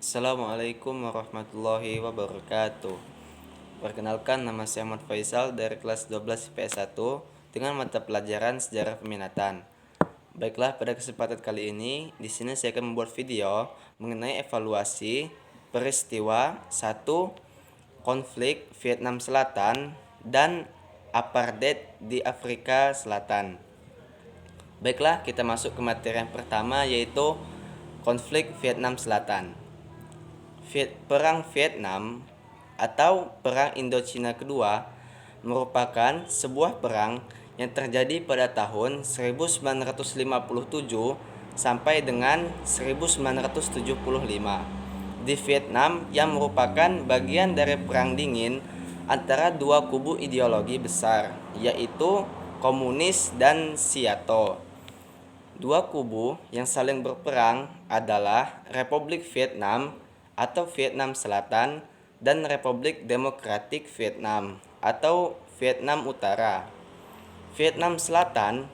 Assalamualaikum warahmatullahi wabarakatuh. Perkenalkan, nama saya Ahmad Faisal dari kelas 12 IPS 1 dengan mata pelajaran Sejarah Peminatan. Baiklah, pada kesempatan kali ini di sini saya akan membuat video mengenai evaluasi peristiwa 1. Konflik Vietnam Selatan dan apartheid di Afrika Selatan. Baiklah, kita masuk ke materi yang pertama, yaitu konflik Vietnam Selatan. Perang Vietnam atau Perang Indochina Kedua merupakan sebuah perang yang terjadi pada tahun 1957 sampai dengan 1975 di Vietnam, yang merupakan bagian dari perang dingin antara dua kubu ideologi besar, yaitu komunis dan Siato. Dua kubu yang saling berperang adalah Republik Vietnam atau Vietnam Selatan dan Republik Demokratik Vietnam atau Vietnam Utara. Vietnam Selatan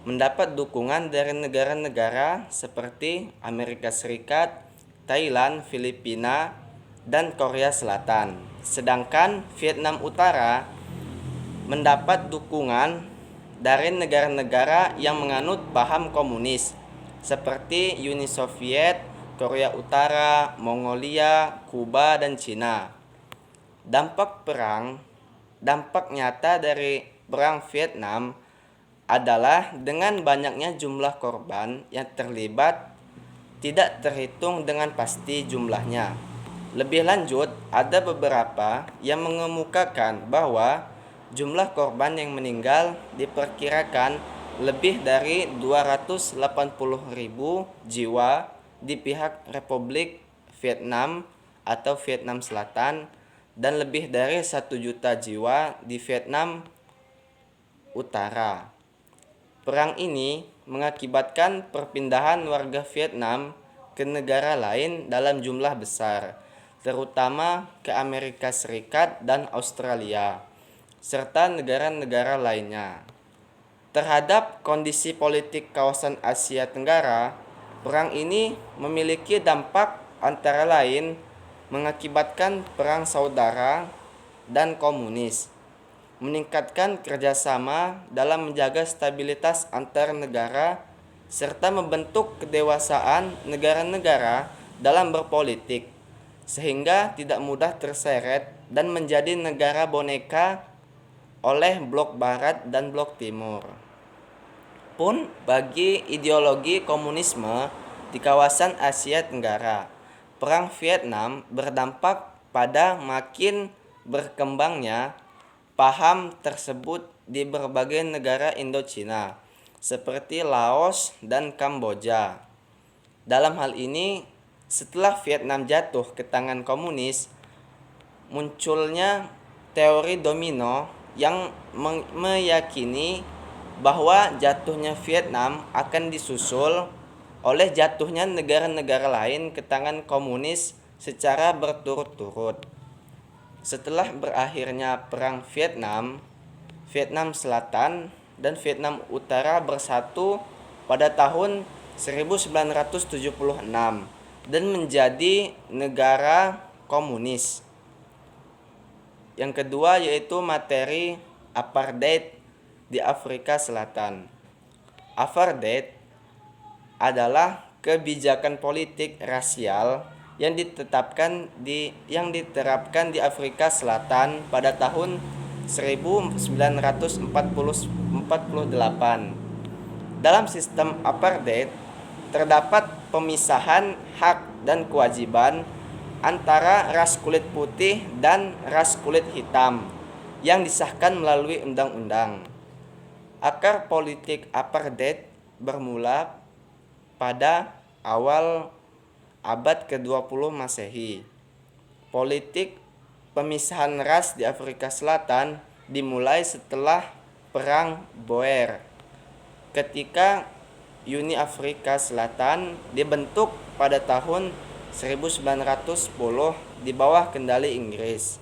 mendapat dukungan dari negara-negara seperti Amerika Serikat, Thailand, Filipina, dan Korea Selatan. Sedangkan Vietnam Utara mendapat dukungan dari negara-negara yang menganut paham komunis seperti Uni Soviet, Korea Utara, Mongolia, Kuba, dan Cina. Dampak nyata dari Perang Vietnam adalah dengan banyaknya jumlah korban yang terlibat tidak terhitung dengan pasti jumlahnya. Lebih lanjut, ada beberapa yang mengemukakan bahwa jumlah korban yang meninggal diperkirakan lebih dari 280.000 jiwa di pihak Republik Vietnam atau Vietnam Selatan dan lebih dari 1 juta jiwa di Vietnam Utara. Perang ini mengakibatkan perpindahan warga Vietnam ke negara lain dalam jumlah besar, terutama ke Amerika Serikat dan Australia, serta negara-negara lainnya. Terhadap kondisi politik kawasan Asia Tenggara, perang ini memiliki dampak antara lain mengakibatkan perang saudara dan komunis, meningkatkan kerjasama dalam menjaga stabilitas antar negara, serta membentuk kedewasaan negara-negara dalam berpolitik, sehingga tidak mudah terseret dan menjadi negara boneka oleh blok barat dan blok timur. Pun bagi ideologi komunisme di kawasan Asia Tenggara, Perang Vietnam berdampak pada makin berkembangnya paham tersebut di berbagai negara Indochina seperti Laos dan Kamboja. Dalam hal ini, setelah Vietnam jatuh ke tangan komunis, munculnya teori domino yang meyakini bahwa jatuhnya Vietnam akan disusul oleh jatuhnya negara-negara lain ke tangan komunis secara berturut-turut. Setelah berakhirnya Perang Vietnam, Vietnam Selatan dan Vietnam Utara bersatu pada tahun 1976 dan menjadi negara komunis. Yang kedua yaitu materi apartheid di Afrika Selatan. Apartheid adalah kebijakan politik rasial yang diterapkan di Afrika Selatan pada tahun 1948. Dalam sistem apartheid terdapat pemisahan hak dan kewajiban antara ras kulit putih dan ras kulit hitam yang disahkan melalui undang-undang. Akar politik apartheid bermula pada awal abad ke-20 Masehi. Politik pemisahan ras di Afrika Selatan dimulai setelah Perang Boer, ketika Uni Afrika Selatan dibentuk pada tahun 1910 di bawah kendali Inggris.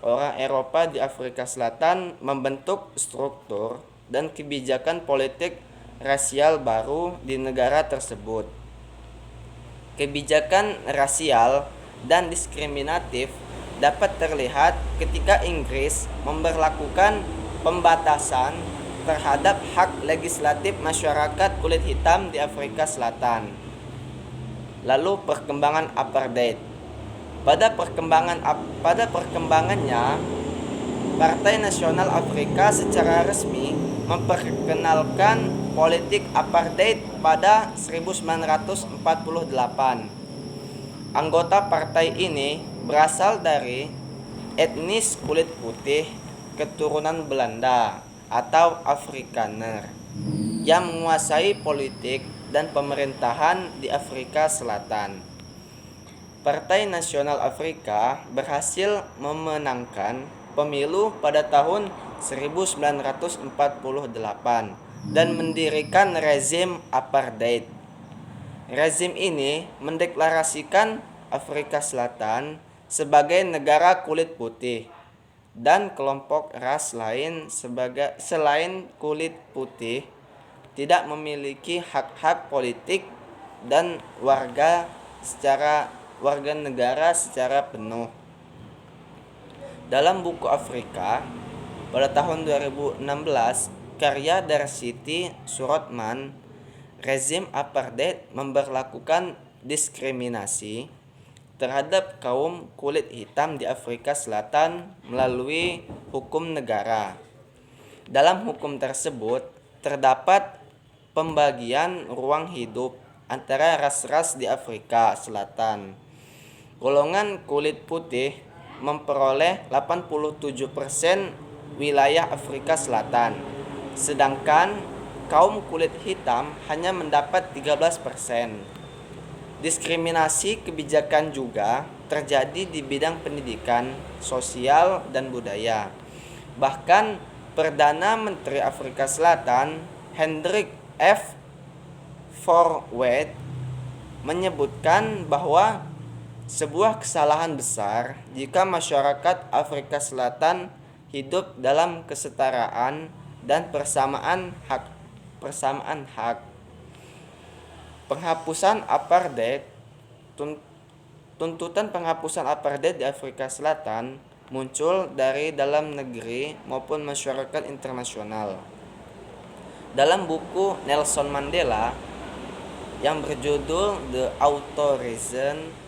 Orang Eropa di Afrika Selatan membentuk struktur dan kebijakan politik rasial baru di negara tersebut. Kebijakan rasial dan diskriminatif dapat terlihat ketika Inggris memberlakukan pembatasan terhadap hak legislatif masyarakat kulit hitam di Afrika Selatan. Lalu perkembangan apartheid. Pada perkembangannya, Partai Nasional Afrika secara resmi memperkenalkan politik apartheid pada 1948. Anggota partai ini berasal dari etnis kulit putih keturunan Belanda atau Afrikaner yang menguasai politik dan pemerintahan di Afrika Selatan. Partai Nasional Afrika berhasil memenangkan pemilu pada tahun 1948 dan mendirikan rezim apartheid. Rezim ini mendeklarasikan Afrika Selatan sebagai negara kulit putih dan kelompok ras lain selain kulit putih tidak memiliki hak-hak politik dan warga negara secara penuh. Dalam buku Afrika pada tahun 2016 karya Darsiti Surotman, rezim apartheid memberlakukan diskriminasi terhadap kaum kulit hitam di Afrika Selatan melalui hukum negara. Dalam hukum tersebut terdapat pembagian ruang hidup antara ras-ras di Afrika Selatan. Golongan kulit putih memperoleh 87% wilayah Afrika Selatan, sedangkan kaum kulit hitam hanya mendapat 13%. Diskriminasi kebijakan juga terjadi di bidang pendidikan, sosial, dan budaya. Bahkan Perdana Menteri Afrika Selatan Hendrik F. Verwoerd menyebutkan bahwa sebuah kesalahan besar jika masyarakat Afrika Selatan hidup dalam kesetaraan dan persamaan hak. Penghapusan apartheid. Tuntutan penghapusan apartheid di Afrika Selatan muncul dari dalam negeri maupun masyarakat internasional. Dalam buku Nelson Mandela yang berjudul The Authorized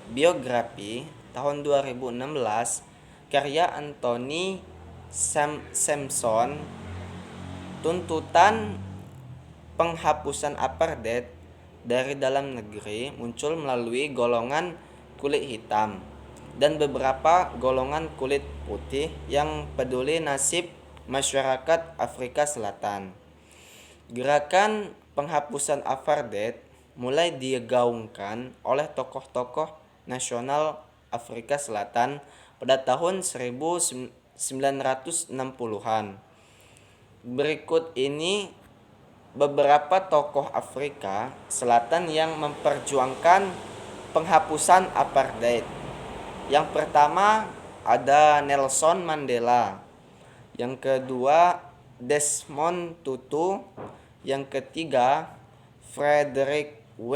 Biography tahun 2016 karya Anthony Sampson, tuntutan penghapusan apartheid dari dalam negeri muncul melalui golongan kulit hitam dan beberapa golongan kulit putih yang peduli nasib masyarakat Afrika Selatan. Gerakan penghapusan apartheid mulai digaungkan oleh tokoh-tokoh nasional Afrika Selatan pada tahun 1960-an. Berikut ini beberapa tokoh Afrika Selatan yang memperjuangkan penghapusan apartheid. Yang pertama ada Nelson Mandela, yang kedua Desmond Tutu, yang ketiga Frederick W.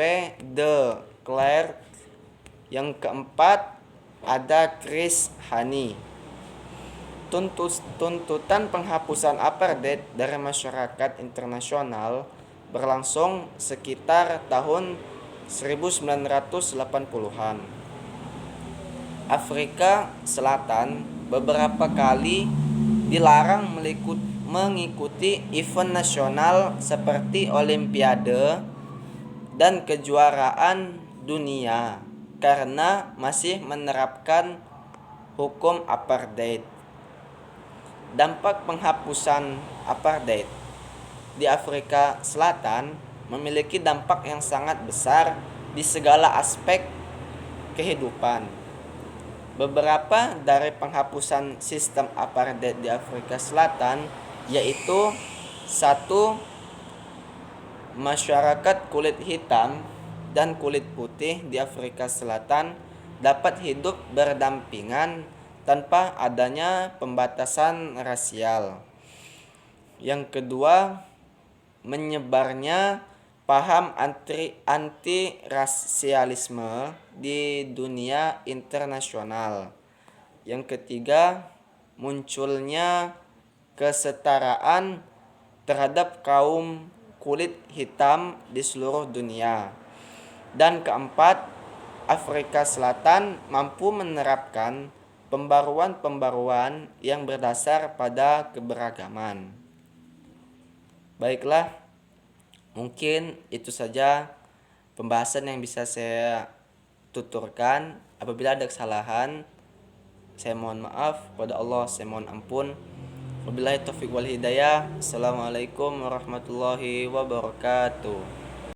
de Klerk, yang keempat ada Chris Hani. Tuntutan penghapusan apartheid dari masyarakat internasional berlangsung sekitar tahun 1980-an. Afrika Selatan beberapa kali dilarang mengikuti event nasional seperti Olimpiade dan kejuaraan dunia karena masih menerapkan hukum apartheid. Dampak penghapusan apartheid di Afrika Selatan memiliki dampak yang sangat besar di segala aspek kehidupan. Beberapa dari penghapusan sistem apartheid di Afrika Selatan yaitu 1. Masyarakat kulit hitam dan kulit putih di Afrika Selatan dapat hidup berdampingan tanpa adanya pembatasan rasial. Yang kedua, menyebarnya paham anti-rasialisme di dunia internasional. Yang ketiga, munculnya kesetaraan terhadap kaum kulit hitam di seluruh dunia. Dan keempat, Afrika Selatan mampu menerapkan pembaruan-pembaruan yang berdasar pada keberagaman. Baiklah, mungkin itu saja pembahasan yang bisa saya tuturkan. Apabila ada kesalahan, saya mohon maaf. Kepada Allah saya mohon ampun. Wabillahi taufiq wal hidayah. Assalamualaikum warahmatullahi wabarakatuh.